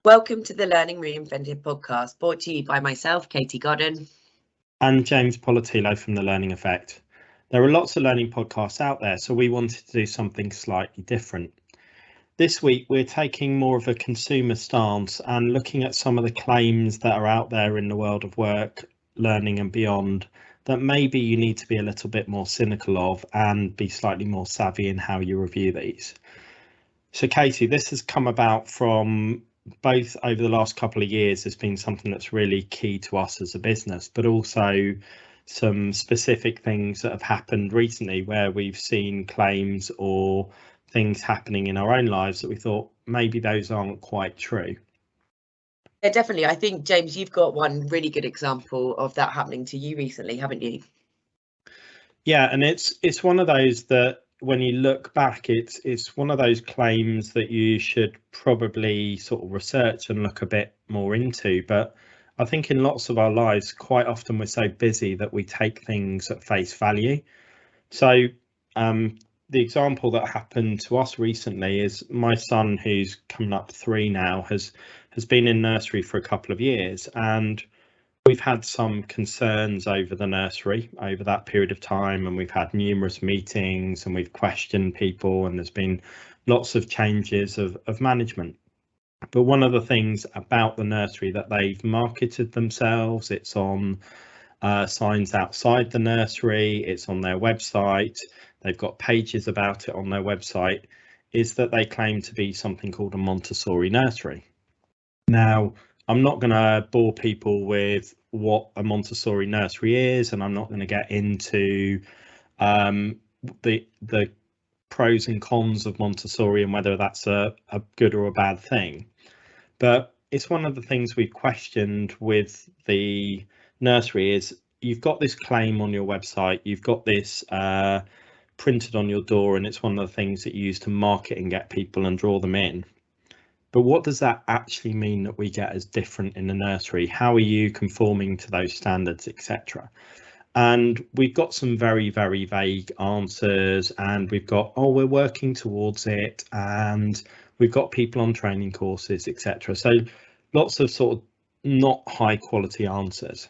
Welcome to the Learning Reinvented podcast, brought to you by myself, Katie Godden. And James Poletyllo from The Learning Effect. There are lots of learning podcasts out there, so we wanted to do something slightly different. This week, we're taking more of a consumer stance and looking at some of the claims that are out there in the world of work, learning and beyond that maybe you need to be a little bit more cynical of and be slightly more savvy in how you review these. So Katie, this has come about from both over the last couple of years. Has been something that's really key to us as a business, but also some specific things that have happened recently where we've seen claims or things happening in our own lives that we thought maybe those aren't quite true. Yeah, definitely. I think, James, you've got one really good example of that happening to you recently, haven't you? Yeah, and it's one of those that when you look back, it's one of those claims that you should probably sort of research and look a bit more into. But I think in lots of our lives, quite often we're so busy that we take things at face value. So the example that happened to us recently is my son, who's coming up 3 now, has been in nursery for a couple of years, and we've had some concerns over the nursery over that period of time, and we've had numerous meetings and we've questioned people, and there's been lots of changes of management. But one of the things about the nursery that they've marketed themselves, it's on signs outside the nursery, it's on their website, they've got pages about it on their website, is that they claim to be something called a Montessori nursery. Now, I'm not going to bore people with what a Montessori nursery is, and I'm not going to get into the pros and cons of Montessori and whether that's a good or a bad thing. But it's one of the things we've questioned with the nursery is you've got this claim on your website, you've got this printed on your door, and it's one of the things that you use to market and get people and draw them in. But what does that actually mean that we get as different in the nursery? How are you conforming to those standards, etc.? And we've got some very, very vague answers, and we've got, oh, we're working towards it, and we've got people on training courses, etc. So lots of sort of not high quality answers.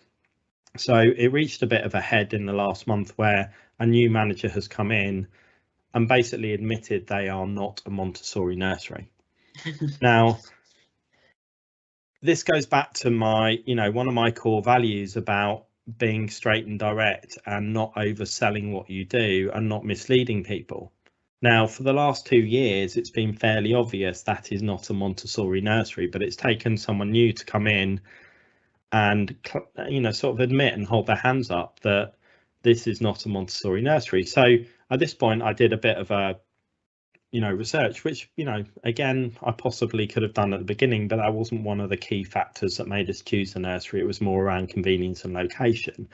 So it reached a bit of a head in the last month where a new manager has come in and basically admitted they are not a Montessori nursery. Now, this goes back to my, one of my core values about being straight and direct and not overselling what you do and not misleading people. Now, for the last 2 years, it's been fairly obvious that is not a Montessori nursery, but it's taken someone new to come in and, sort of admit and hold their hands up that this is not a Montessori nursery. So at this point, I did a bit of a research, which, again, I possibly could have done at the beginning, but that wasn't one of the key factors that made us choose the nursery. It was more around convenience and location.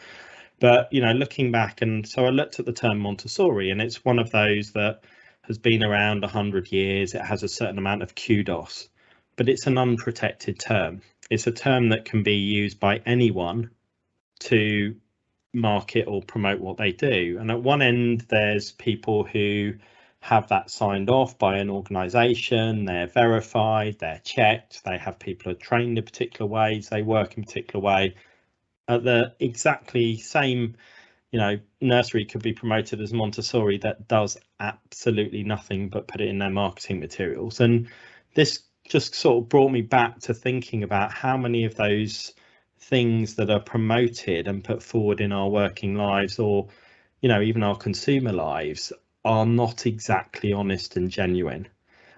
But, looking back, and so I looked at the term Montessori, and it's one of those that has been around 100 years. It has a certain amount of kudos, but it's an unprotected term. It's a term that can be used by anyone to market or promote what they do. And at one end, there's people who have that signed off by an organisation, they're verified, they're checked, they have people who are trained in particular ways, they work in a particular way. At the exactly same, nursery could be promoted as Montessori that does absolutely nothing but put it in their marketing materials. And this just sort of brought me back to thinking about how many of those things that are promoted and put forward in our working lives, or, even our consumer lives, are not exactly honest and genuine.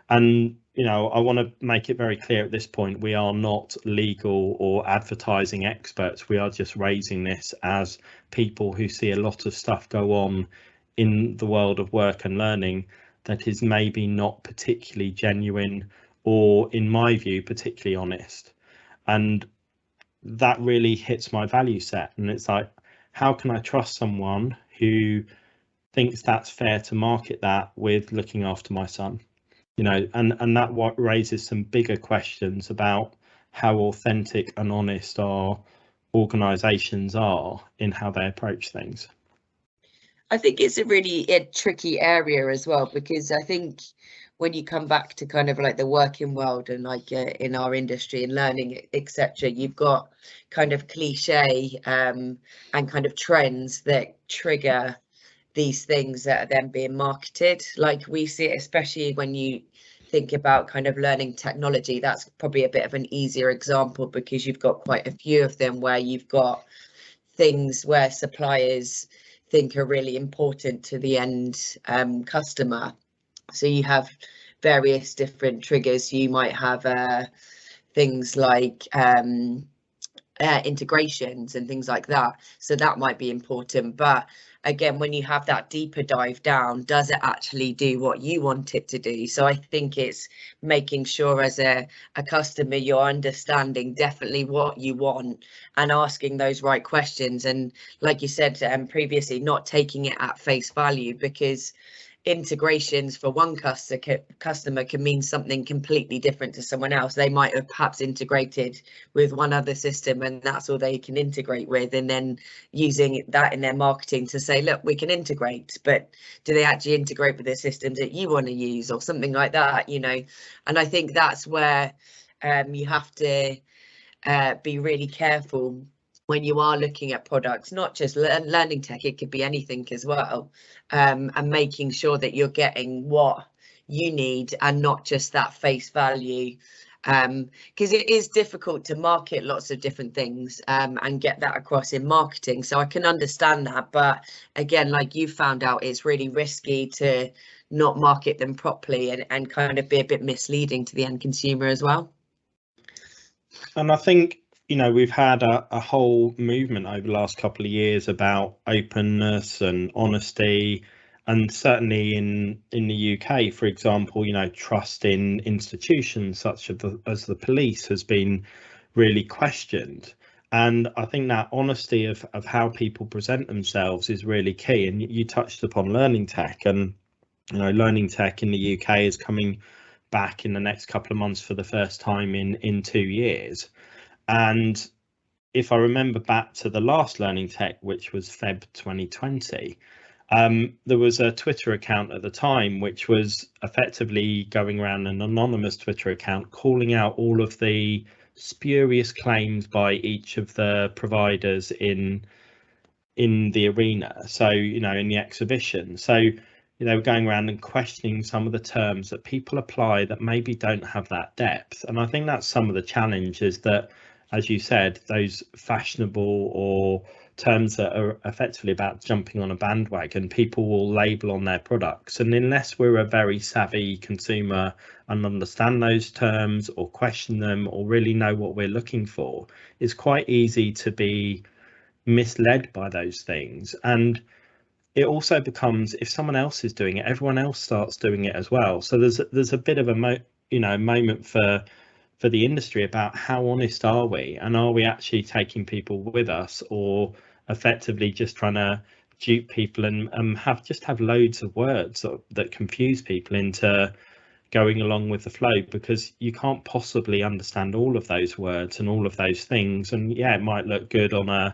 And, I want to make it very clear at this point, we are not legal or advertising experts. We are just raising this as people who see a lot of stuff go on in the world of work and learning that is maybe not particularly genuine, or, in my view, particularly honest. And that really hits my value set. And it's like, how can I trust someone who thinks that's fair to market that with looking after my son? And that what raises some bigger questions about how authentic and honest our organisations are in how they approach things. I think it's a really tricky area as well, because I think when you come back to kind of like the working world and like in our industry and learning, etc., you've got kind of cliche and kind of trends that trigger these things that are then being marketed. Like we see it, especially when you think about kind of learning technology. That's probably a bit of an easier example because you've got quite a few of them where you've got things where suppliers think are really important to the end customer. So you have various different triggers. You might have things like integrations and things like that. So that might be important. But again, when you have that deeper dive down, does it actually do what you want it to do? So I think it's making sure as a customer, you're understanding definitely what you want and asking those right questions. And like you said previously, not taking it at face value, because integrations for one customer can mean something completely different to someone else. They might have perhaps integrated with one other system and that's all they can integrate with, and then using that in their marketing to say, look, we can integrate, but do they actually integrate with the systems that you want to use or something like that, you know? And I think that's where you have to be really careful when you are looking at products, not just learning tech, it could be anything as well, and making sure that you're getting what you need and not just that face value, because it is difficult to market lots of different things and get that across in marketing. So I can understand that, but again, like you found out, it's really risky to not market them properly and kind of be a bit misleading to the end consumer as well. And I think, you know, we've had a whole movement over the last couple of years about openness and honesty, and certainly in the UK, for example, you know, trust in institutions such as the police has been really questioned. And I think that honesty of how people present themselves is really key. And you touched upon learning tech, and you know, learning tech in the UK is coming back in the next couple of months for the first time in 2 years. And if I remember back to the last Learning Tech, which was Feb 2020, there was a Twitter account at the time which was effectively going around, an anonymous Twitter account, calling out all of the spurious claims by each of the providers in the arena. So, you know, in the exhibition. So, you know, going around and questioning some of the terms that people apply that maybe don't have that depth. And I think that's some of the challenges that, as you said, those fashionable or terms that are effectively about jumping on a bandwagon, people will label on their products. And unless we're a very savvy consumer and understand those terms or question them or really know what we're looking for, it's quite easy to be misled by those things. And it also becomes, if someone else is doing it, everyone else starts doing it as well. So there's a bit of a moment for the industry about how honest are we, and are we actually taking people with us, or effectively just trying to dupe people and have loads of words that confuse people into going along with the flow, because you can't possibly understand all of those words and all of those things. And yeah, it might look good on a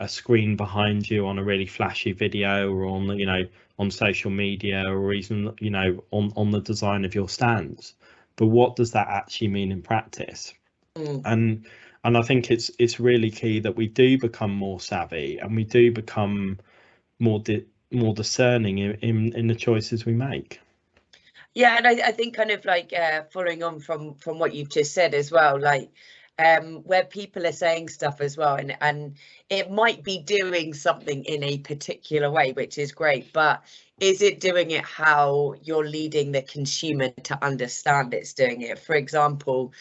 screen behind you on a really flashy video, or on, you know, on social media, or even, you know, on the design of your stands. But what does that actually mean in practice? And I think it's really key that we do become more savvy and we do become more discerning in the choices we make. Yeah, and I think kind of like following on from what you've just said as well, like where people are saying stuff as well, and it might be doing something in a particular way, which is great, but is it doing it how you're leading the consumer to understand it's doing it? For example,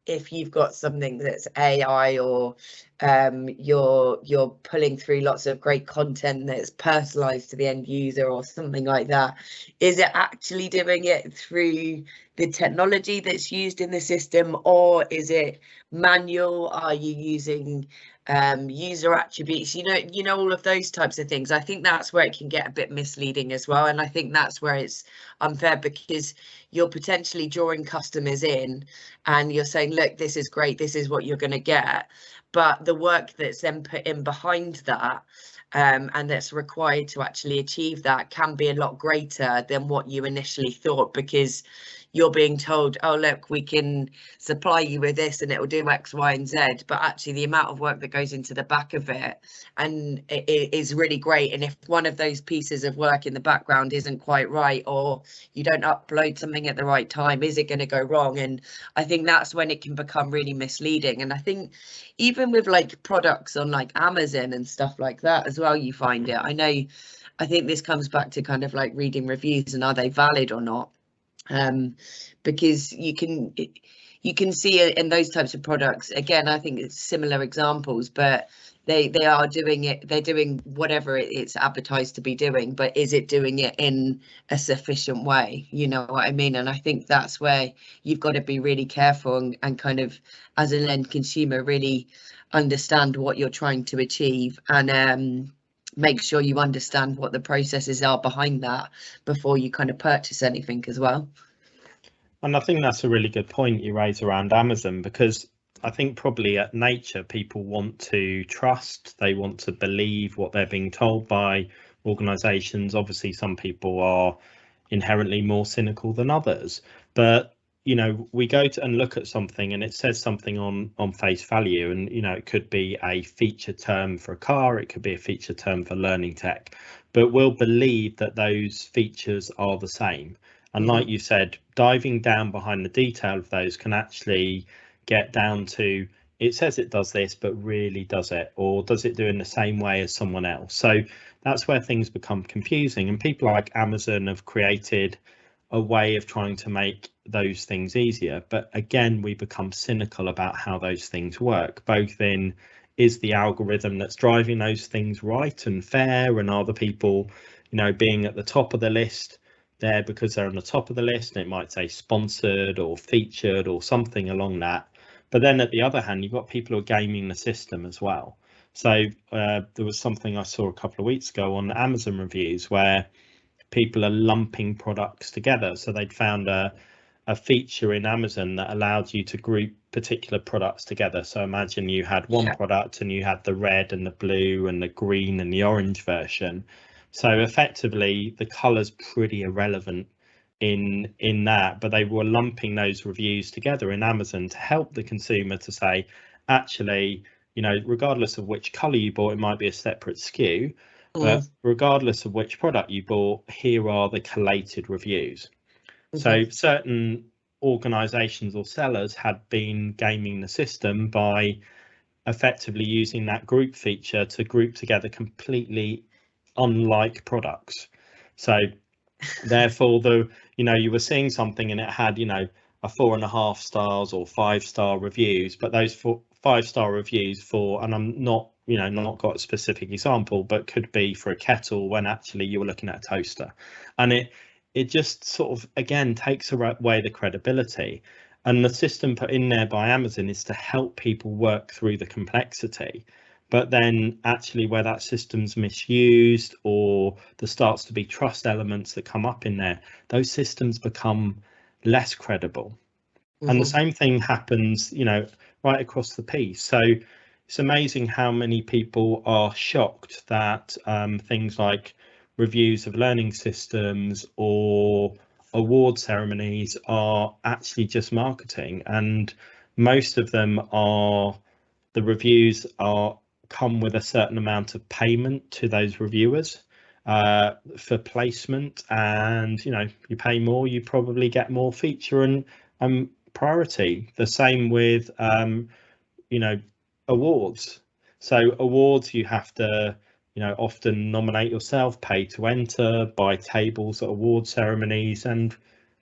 if you've got something that's AI, or you're pulling through lots of great content that's personalized to the end user or something like that, is it actually doing it through the technology that's used in the system, or is it manual? Are you using user attributes, you know, all of those types of things. I think that's where it can get a bit misleading as well, and I think that's where it's unfair, because you're potentially drawing customers in and you're saying, look, this is great, this is what you're going to get, but the work that's then put in behind that, and that's required to actually achieve that, can be a lot greater than what you initially thought, because you're being told, oh look, we can supply you with this and it will do X, Y, and Z, but actually the amount of work that goes into the back of it and it is really great. And if one of those pieces of work in the background isn't quite right, or you don't upload something at the right time, is it going to go wrong? And I think that's when it can become really misleading. And I think even with like products on like Amazon and stuff like that as well, you find it. I think this comes back to kind of like reading reviews and are they valid or not, because you can see it in those types of products. Again, I think it's similar examples, but they are doing it, they're doing whatever it's advertised to be doing, but is it doing it in a sufficient way? You know what I mean? And I think that's where you've got to be really careful and kind of, as an end consumer, really understand what you're trying to achieve, and make sure you understand what the processes are behind that before you kind of purchase anything as well. And I think that's a really good point you raise around Amazon, because I think probably at nature people want to trust, they want to believe what they're being told by organizations. Obviously some people are inherently more cynical than others, but you know, we go to and look at something and it says something on face value, and you know, it could be a feature term for a car, it could be a feature term for learning tech, but we'll believe that those features are the same. And like you said, diving down behind the detail of those can actually get down to, it says it does this, but really does it, or does it do in the same way as someone else? So that's where things become confusing, and people like Amazon have created a way of trying to make those things easier. But again, we become cynical about how those things work, both in, is the algorithm that's driving those things right and fair, and are the people, you know, being at the top of the list there because they're on the top of the list, and it might say sponsored or featured or something along that. But then at the other hand, you've got people who are gaming the system as well. So there was something I saw a couple of weeks ago on Amazon reviews where people are lumping products together. So they'd found a feature in Amazon that allowed you to group particular products together. So imagine you had one product and you had the red and the blue and the green and the orange version. So effectively the color's pretty irrelevant in that, but they were lumping those reviews together in Amazon to help the consumer to say, actually, you know, regardless of which color you bought, it might be a separate SKU, but regardless of which product you bought, here are the collated reviews. So certain organizations or sellers had been gaming the system by effectively using that group feature to group together completely unlike products. So therefore you were seeing something and it had, you know, a 4.5 stars or 5-star reviews, but those 5-star reviews for, and I'm not, you know, not got a specific example, but could be for a kettle when actually you were looking at a toaster. And it just sort of, again, takes away the credibility. And the system put in there by Amazon is to help people work through the complexity. But then actually where that system's misused, or there starts to be trust elements that come up in there, those systems become less credible. And the same thing happens, you know, right across the piece. So it's amazing how many people are shocked that things like reviews of learning systems or award ceremonies are actually just marketing, and most of them are, the reviews are come with a certain amount of payment to those reviewers for placement, and you know, you pay more, you probably get more feature and priority. The same with you know, awards. So awards, you have to, you know, often nominate yourself, pay to enter, buy tables at award ceremonies, and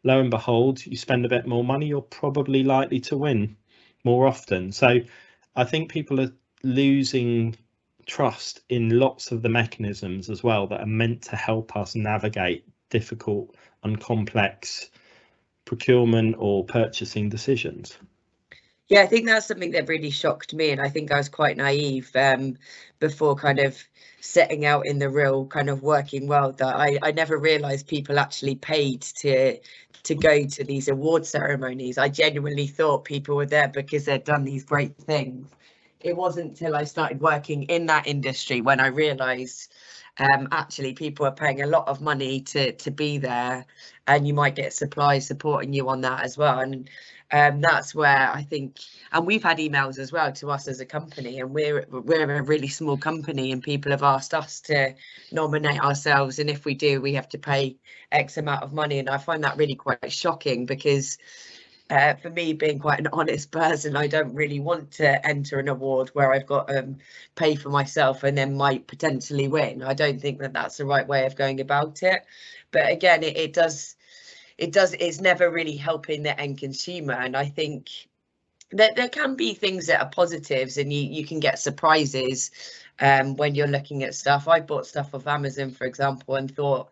lo and behold, you spend a bit more money, you're probably likely to win more often. So I think people are losing trust in lots of the mechanisms as well that are meant to help us navigate difficult and complex procurement or purchasing decisions. Yeah, I think that's something that really shocked me, and I think I was quite naive before kind of setting out in the real kind of working world, that I never realized people actually paid to go to these award ceremonies. I genuinely thought people were there because they'd done these great things. It wasn't until I started working in that industry when I realized actually people are paying a lot of money to be there, and you might get suppliers supporting you on that as well. And that's where I think, and we've had emails as well to us as a company, and we're a really small company, and people have asked us to nominate ourselves, and if we do, we have to pay X amount of money. And I find that really quite shocking, because for me, being quite an honest person, I don't really want to enter an award where I've got pay for myself and then might potentially win. I don't think that that's the right way of going about it. But again, it's never really helping the end consumer. And I think that there can be things that are positives, and you can get surprises when you're looking at stuff. I bought stuff off Amazon, for example, and thought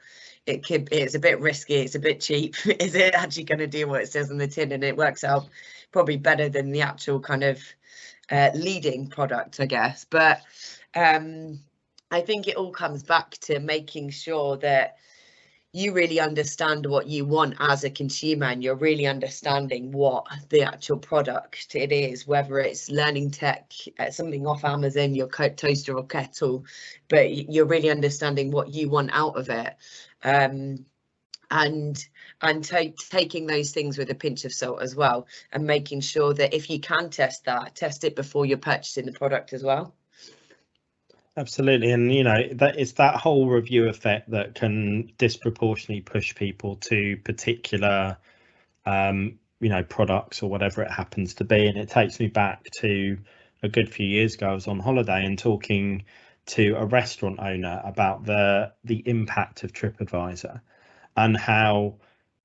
it's a bit risky, it's a bit cheap. Is it actually going to do what it says on the tin? And it works out probably better than the actual kind of leading product, I guess. But I think it all comes back to making sure that you really understand what you want as a consumer, and you're really understanding what the actual product it is, whether it's learning tech, something off Amazon, your toaster or kettle, but you're really understanding what you want out of it. And taking those things with a pinch of salt as well, and making sure that if you can test it before you're purchasing the product as well. Absolutely, and you know, that it's that whole review effect that can disproportionately push people to particular products or whatever it happens to be. And it takes me back to a good few years ago. I was on holiday and talking to a restaurant owner about the impact of TripAdvisor, and how,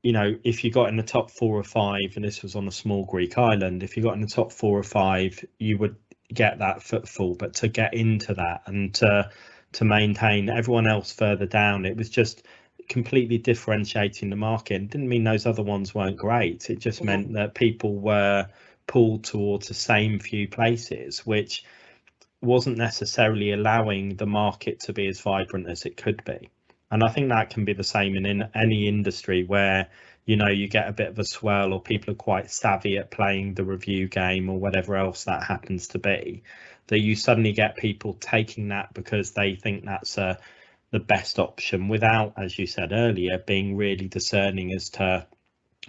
you know, if you got in the top 4 or 5, and this was on a small Greek island, if you got in the top 4 or 5, you would get that footfall. But to get into that and to maintain everyone else further down, it was just completely differentiating the market. It didn't mean those other ones weren't great. It just meant that people were pulled towards the same few places, which wasn't necessarily allowing the market to be as vibrant as it could be. And I think that can be the same in any industry where, you know, you get a bit of a swirl, or people are quite savvy at playing the review game or whatever else that happens to be, that you suddenly get people taking that because they think that's the best option, without, as you said earlier, being really discerning as to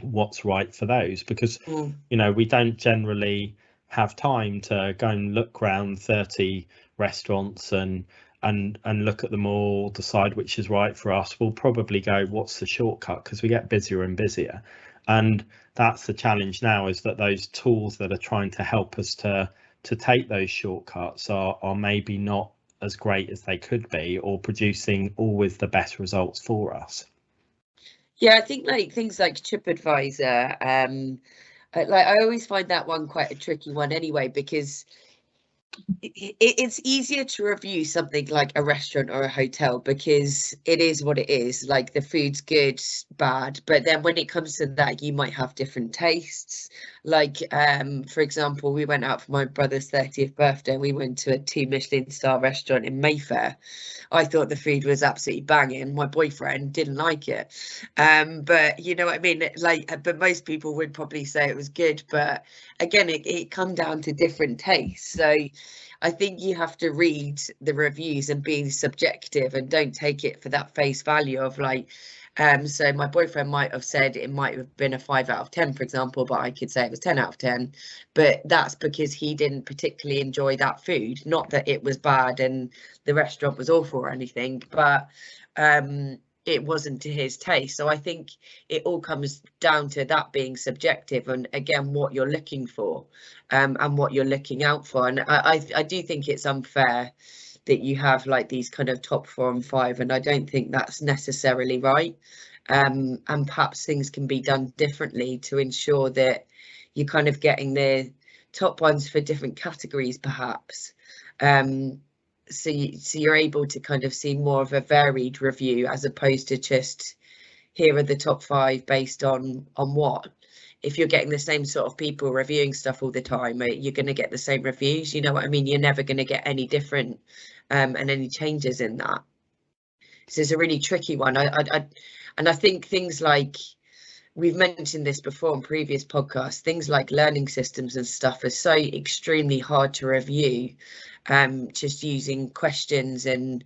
what's right for those. Because you know, we don't generally have time to go and look around 30 restaurants and look at them all, decide which is right for us. We'll probably go, what's the shortcut? Because we get busier and busier. And that's the challenge now, is that those tools that are trying to help us to take those shortcuts are maybe not as great as they could be, or producing always the best results for us. Yeah, I think like things like TripAdvisor, like I always find that one quite a tricky one anyway, because it's easier to review something like a restaurant or a hotel, because it is what it is. Like, the food's good, bad, but then when it comes to that, you might have different tastes. Like, for example, we went out for my brother's 30th birthday. We went to a 2 Michelin star restaurant in Mayfair. I thought the food was absolutely banging. My boyfriend didn't like it. But you know what I mean? Like, but most people would probably say it was good. But again, it come down to different tastes. So I think you have to read the reviews and be subjective, and don't take it for that face value of like, so my boyfriend might have said it might have been a 5 out of 10, for example, but I could say it was 10 out of 10. But that's because he didn't particularly enjoy that food. Not that it was bad and the restaurant was awful or anything, but it wasn't to his taste. So I think it all comes down to that being subjective, and again, what you're looking for, and what you're looking out for. And I do think it's unfair that you have like these kind of top 4 and 5, and I don't think that's necessarily right. And perhaps things can be done differently to ensure that you're kind of getting the top ones for different categories, perhaps. So you're able to kind of see more of a varied review, as opposed to just, here are the top 5 based on what. if you're getting the same sort of people reviewing stuff all the time, you're going to get the same reviews. You know what I mean? You're never going to get any different and any changes in that. So it's a really tricky one. And I think things like, we've mentioned this before in previous podcasts, things like learning systems and stuff are so extremely hard to review, just using questions and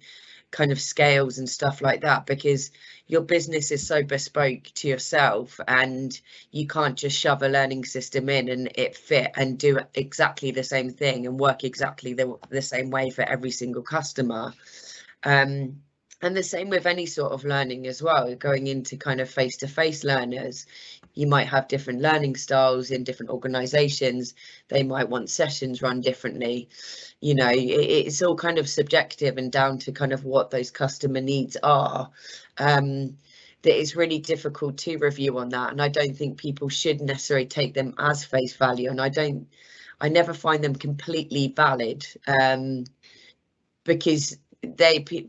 kind of scales and stuff like that, because your business is so bespoke to yourself, and you can't just shove a learning system in and it fit and do exactly the same thing and work exactly the same way for every single customer. And the same with any sort of learning as well. Going into kind of face-to-face learners, you might have different learning styles in different organizations. They might want sessions run differently. You know, it's all kind of subjective and down to kind of what those customer needs are. That it's really difficult to review on that. And I don't think people should necessarily take them as face value. And I never find them completely valid, because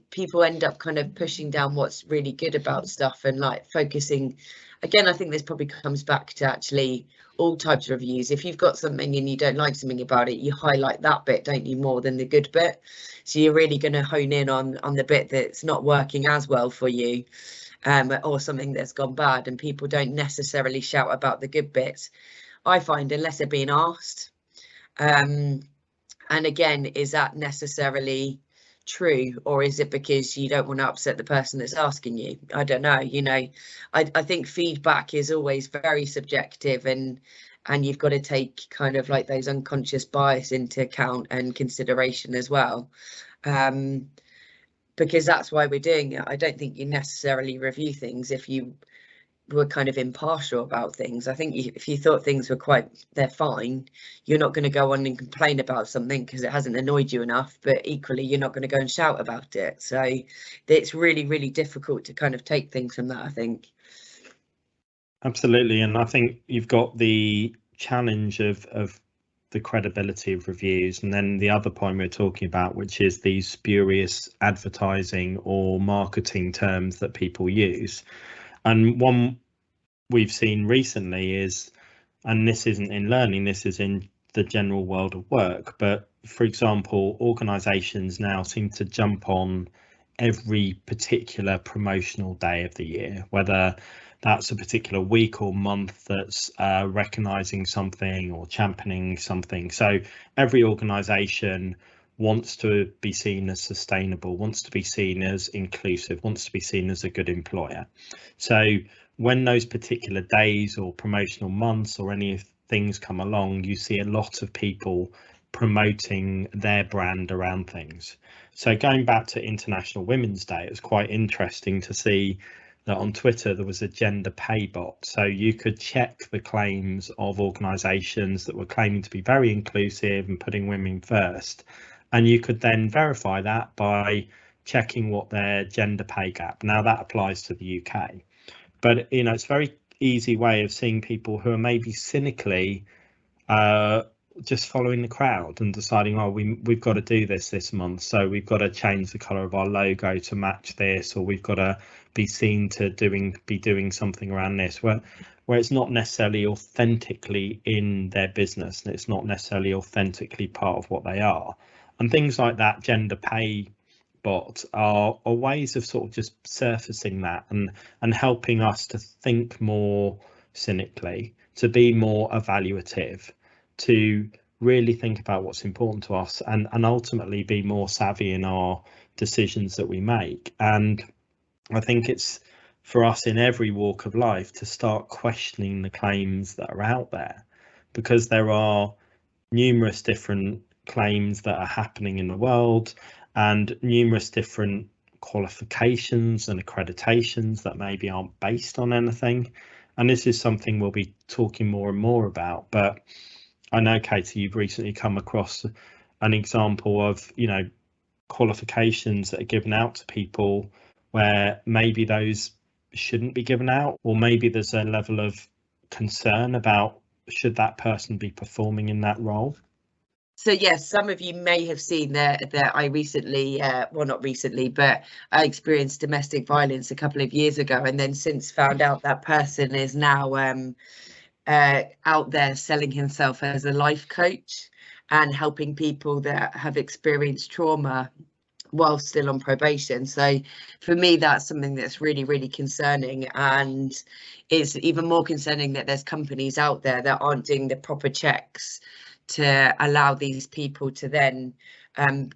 people end up kind of pushing down what's really good about stuff and like focusing. Again, I think this probably comes back to actually all types of reviews. If you've got something and you don't like something about it, you highlight that bit, don't you, more than the good bit. So you're really going to hone in on the bit that's not working as well for you, or something that's gone bad, and people don't necessarily shout about the good bits, I find, unless they're being asked. And again, is that necessarily true, or is it because you don't want to upset the person that's asking you? I don't know. You know, I think feedback is always very subjective, and you've got to take kind of like those unconscious bias into account and consideration as well, because that's why we're doing it. I don't think you necessarily review things if you were kind of impartial about things. I think if you thought things were they're fine, you're not going to go on and complain about something because it hasn't annoyed you enough, but equally you're not going to go and shout about it. So it's really, really difficult to kind of take things from that, I think. Absolutely. And I think you've got the challenge of the credibility of reviews, and then the other point we're talking about, which is these spurious advertising or marketing terms that people use. And one we've seen recently is, and this isn't in learning, this is in the general world of work, but for example, organizations now seem to jump on every particular promotional day of the year, whether that's a particular week or month that's recognizing something or championing something. So every organization wants to be seen as sustainable, wants to be seen as inclusive, wants to be seen as a good employer. So when those particular days or promotional months or any things come along, you see a lot of people promoting their brand around things. So going back to International Women's Day, it was quite interesting to see that on Twitter there was a gender pay bot. So you could check the claims of organisations that were claiming to be very inclusive and putting women first, and you could then verify that by checking what their gender pay gap. Now that applies to the UK, but you know, it's a very easy way of seeing people who are maybe cynically just following the crowd and deciding, oh, we've got to do this month, so we've got to change the colour of our logo to match this, or we've got to be seen to be doing something around this, where it's not necessarily authentically in their business, and it's not necessarily authentically part of what they are. And things like that gender pay bot are ways of sort of just surfacing that and helping us to think more cynically, to be more evaluative, to really think about what's important to us, and ultimately be more savvy in our decisions that we make. And I think it's for us in every walk of life to start questioning the claims that are out there, because there are numerous different claims that are happening in the world and numerous different qualifications and accreditations that maybe aren't based on anything. And this is something we'll be talking more and more about. But I know, Katie, you've recently come across an example of, you know, qualifications that are given out to people where maybe those shouldn't be given out, or maybe there's a level of concern about should that person be performing in that role. So yes, some of you may have seen that I recently, well, not recently, but I experienced domestic violence a couple of years ago, and then since found out that person is now out there selling himself as a life coach and helping people that have experienced trauma while still on probation. So for me, that's something that's really, really concerning. And it's even more concerning that there's companies out there that aren't doing the proper checks to allow these people to then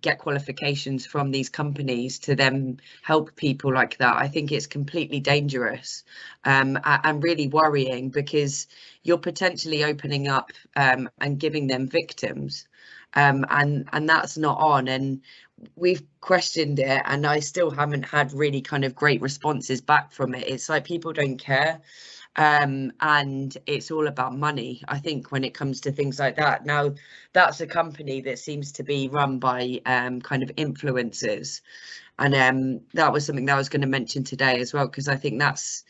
get qualifications from these companies to then help people like that. I think it's completely dangerous and really worrying, because you're potentially opening up and giving them victims, and that's not on. And we've questioned it, and I still haven't had really kind of great responses back from it. It's like people don't care, and it's all about money, I think, when it comes to things like that. Now, that's a company that seems to be run by kind of influencers, and that was something that I was going to mention today as well, because I think that's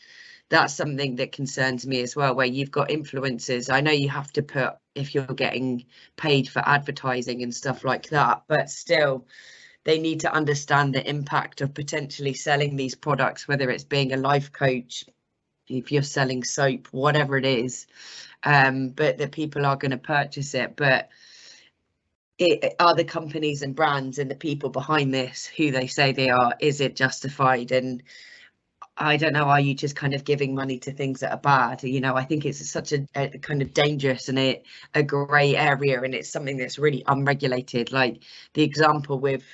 something that concerns me as well, where you've got influencers. I know you have to put, if you're getting paid for advertising and stuff like that, but still they need to understand the impact of potentially selling these products, whether it's being a life coach, if you're selling soap, whatever it is, but that people are going to purchase it. But are the companies and brands and the people behind this who they say they are? Is it justified? And I don't know, are you just kind of giving money to things that are bad? You know, I think it's such a kind of dangerous and a grey area, and it's something that's really unregulated. Like the example with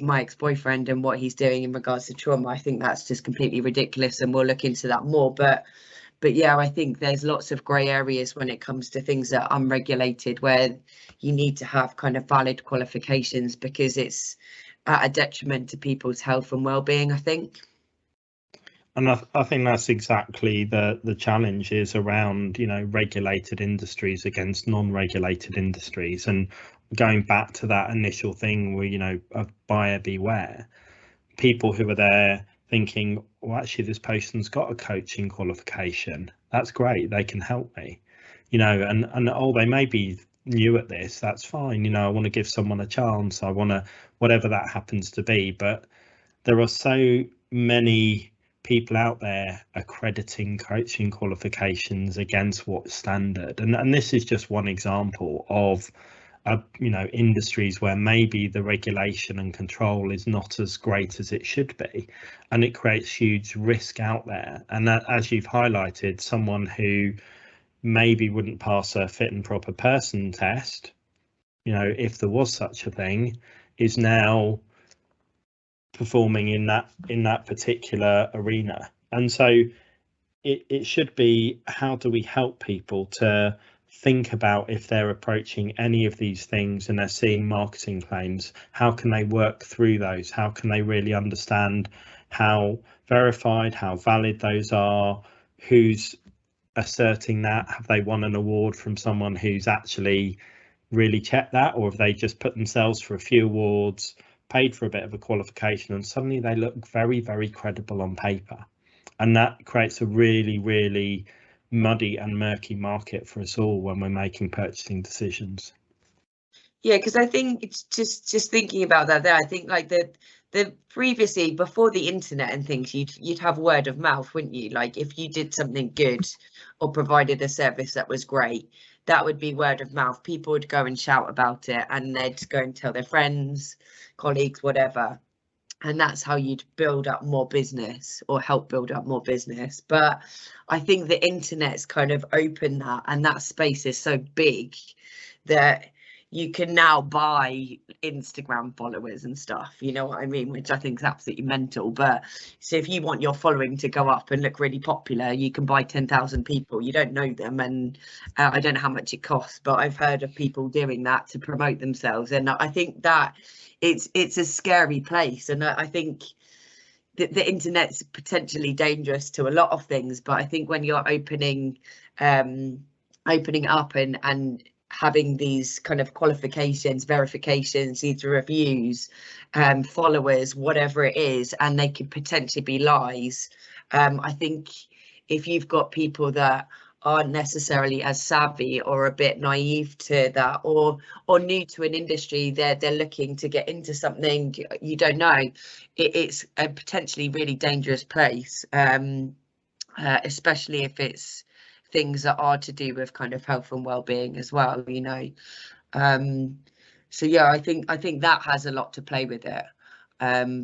my ex-boyfriend and what he's doing in regards to trauma, I think that's just completely ridiculous, and we'll look into that more. But yeah, I think there's lots of grey areas when it comes to things that are unregulated, where you need to have kind of valid qualifications, because it's at a detriment to people's health and well-being, I think. And I think that's exactly the challenge, is around, you know, regulated industries against non-regulated industries. And going back to that initial thing where, you know, of buyer beware, people who are there thinking, well, actually, this person's got a coaching qualification. That's great. They can help me, you know, and oh, they may be new at this. That's fine. You know, I want to give someone a chance. I want to, whatever that happens to be. But there are so many people out there accrediting coaching qualifications against what's standard, and this is just one example of you know, industries where maybe the regulation and control is not as great as it should be, and it creates huge risk out there. And that, as you've highlighted, someone who maybe wouldn't pass a fit and proper person test, you know, if there was such a thing, is now performing in that particular arena. And so it should be, how do we help people to think about, if they're approaching any of these things and they're seeing marketing claims, how can they work through those? How can they really understand how verified, how valid those are, who's asserting that? Have they won an award from someone who's actually really checked that, or have they just put themselves for a few awards, paid for a bit of a qualification, and suddenly they look very, very credible on paper? And that creates a really, really muddy and murky market for us all when we're making purchasing decisions. Yeah, because I think it's just thinking about that there, I think like the previously, before the internet and things, you'd have word of mouth, wouldn't you? Like if you did something good or provided a service that was great, that would be word of mouth. People would go and shout about it, and they'd go and tell their friends, colleagues, whatever. And that's how you'd build up more business, or help build up more business. But I think the internet's kind of opened that, and that space is so big that you can now buy Instagram followers and stuff, you know what I mean, which I think is absolutely mental. But so if you want your following to go up and look really popular, you can buy 10,000 people. You don't know them, and I don't know how much it costs, but I've heard of people doing that to promote themselves. And I think that it's a scary place, and I think the internet's potentially dangerous to a lot of things. But I think when you're opening up and having these kind of qualifications, verifications, either reviews, followers, whatever it is, and they could potentially be lies. I think if you've got people that aren't necessarily as savvy, or a bit naive to that, or new to an industry, they're looking to get into something, you don't know, it's a potentially really dangerous place, especially if it's things that are to do with kind of health and well-being as well, you know. So yeah, I think that has a lot to play with it,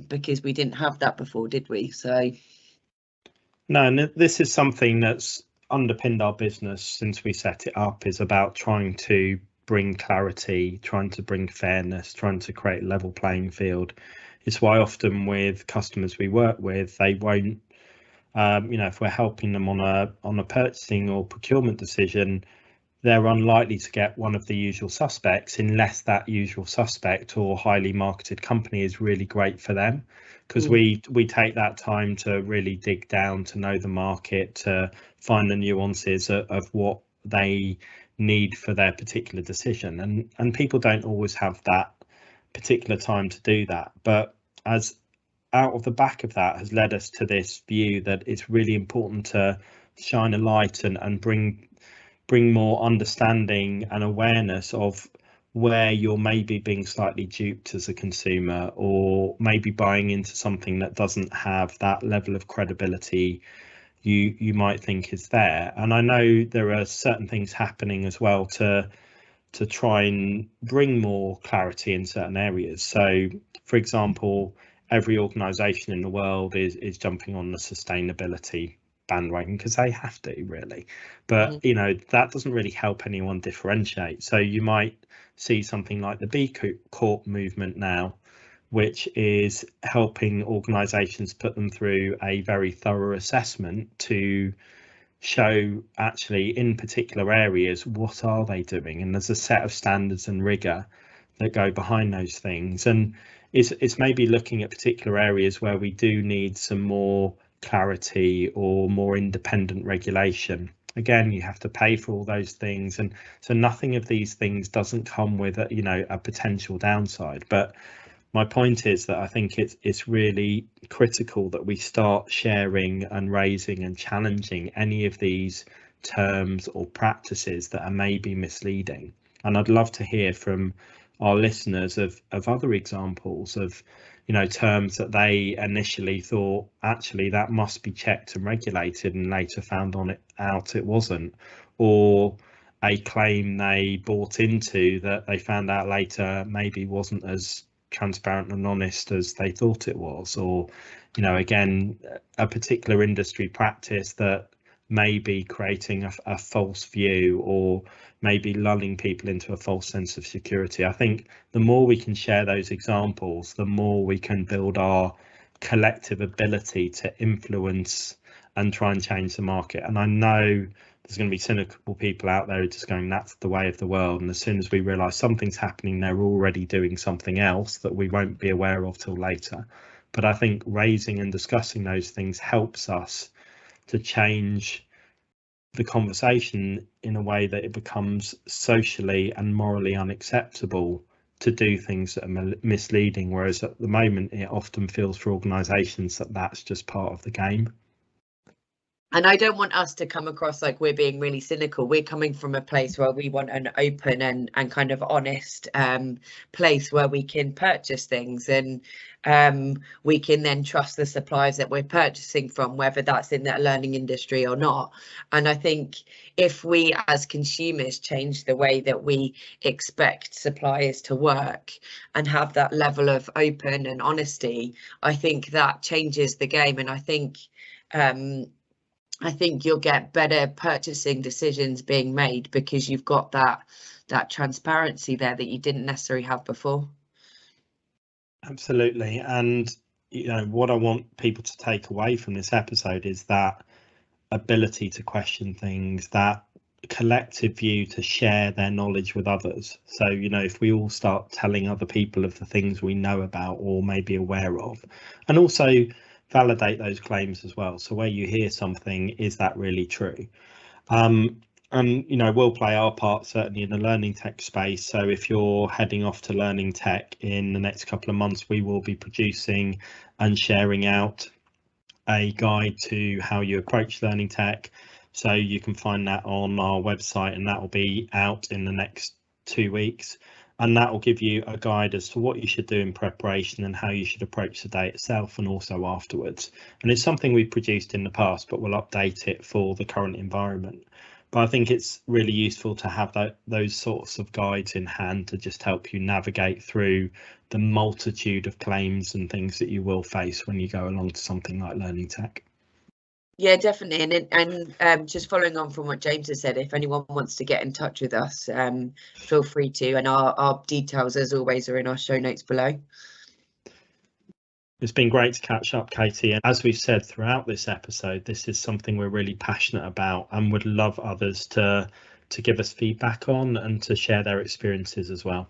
because we didn't have that before, did we? So no, and this is something that's underpinned our business since we set it up, is about trying to bring clarity, trying to bring fairness, trying to create a level playing field. It's why often with customers we work with, they won't, you know, if we're helping them on a purchasing or procurement decision, they're unlikely to get one of the usual suspects unless that usual suspect or highly marketed company is really great for them, because we take that time to really dig down, to know the market, to find the nuances of what they need for their particular decision, and people don't always have that particular time to do that. But as out of the back of that has led us to this view that it's really important to shine a light and bring more understanding and awareness of where you're maybe being slightly duped as a consumer, or maybe buying into something that doesn't have that level of credibility you might think is there. And I know there are certain things happening as well to try and bring more clarity in certain areas. So, for example, every organisation in the world is jumping on the sustainability bandwagon because they have to, really. But you know, that doesn't really help anyone differentiate. So you might see something like the B Corp movement now, which is helping organisations put them through a very thorough assessment to show actually in particular areas what are they doing, and there's a set of standards and rigor that go behind those things. And it's maybe looking at particular areas where we do need some more clarity or more independent regulation. Again, you have to pay for all those things, and so nothing of these things doesn't come with a, you know, a potential downside. But my point is that I think it's really critical that we start sharing and raising and challenging any of these terms or practices that are maybe misleading. And I'd love to hear from our listeners of other examples of, you know, terms that they initially thought actually that must be checked and regulated, and later found out it wasn't, or a claim they bought into that they found out later maybe wasn't as transparent and honest as they thought it was. Or, you know, again, a particular industry practice that may be creating a false view, or maybe lulling people into a false sense of security. I think the more we can share those examples, the more we can build our collective ability to influence and try and change the market. And I know there's going to be cynical people out there just going, that's the way of the world. And as soon as we realise something's happening, they're already doing something else that we won't be aware of till later. But I think raising and discussing those things helps us to change the conversation in a way that it becomes socially and morally unacceptable to do things that are misleading, whereas at the moment it often feels for organisations that that's just part of the game. And I don't want us to come across like we're being really cynical. We're coming from a place where we want an open and kind of honest place where we can purchase things, and we can then trust the suppliers that we're purchasing from, whether that's in the learning industry or not. And I think if we as consumers change the way that we expect suppliers to work and have that level of open and honesty, I think that changes the game. And I think you'll get better purchasing decisions being made because you've got that transparency there that you didn't necessarily have before. Absolutely. And, you know, what I want people to take away from this episode is that ability to question things, that collective view to share their knowledge with others. So, you know, if we all start telling other people of the things we know about or may be aware of, and also validate those claims as well. So where you hear something, is that really true? And, you know, we'll play our part certainly in the learning tech space. So if you're heading off to learning tech in the next couple of months, we will be producing and sharing out a guide to how you approach learning tech. So you can find that on our website, and that will be out in the next 2 weeks. And that will give you a guide as to what you should do in preparation and how you should approach the day itself and also afterwards. And it's something we've produced in the past, but we'll update it for the current environment. But I think it's really useful to have those sorts of guides in hand to just help you navigate through the multitude of claims and things that you will face when you go along to something like Learning Tech. Yeah, definitely. And just following on from what James has said, if anyone wants to get in touch with us, feel free to. And our details, as always, are in our show notes below. It's been great to catch up, Katie. And as we've said throughout this episode, this is something we're really passionate about and would love others to give us feedback on and to share their experiences as well.